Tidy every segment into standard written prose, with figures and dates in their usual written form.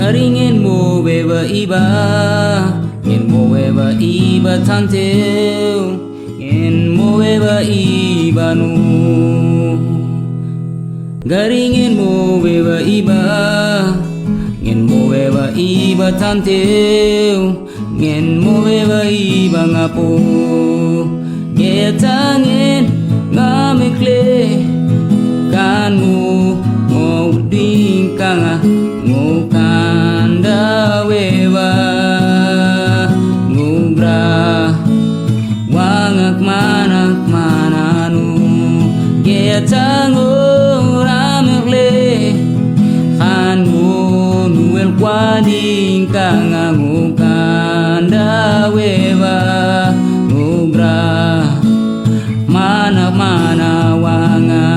Garingin mo beba iba, ngin mo beba iba tanteu, ngin mo beba iba nu. Garingin mo beba iba, ngin mo beba iba tanteu, ngin mo beba iba ngapo. Getangin ngamikle kan mo ding kanga ngukanda wewa ngubra wangak manak mananu getango ramle kan mo nuel kwading kanga ngukanda wewa ngubra manak manawanga.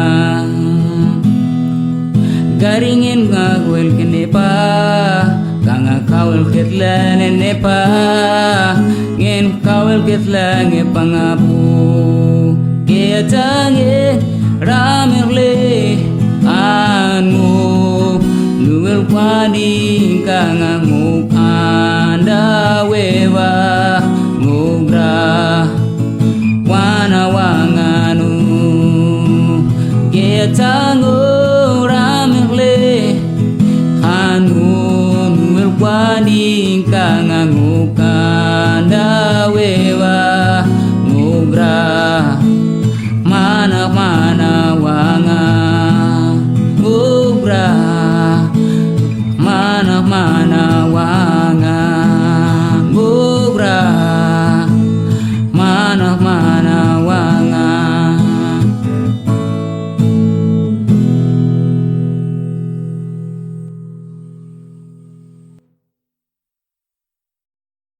Garingin ngawel kenepa, kanga kawel ketla nenepa, ngin kawel ketla ngepangapu, ketange ramirle anu nuel kwadi kanga ngukanda wewa ngugra wana wanganu ketango Wading kang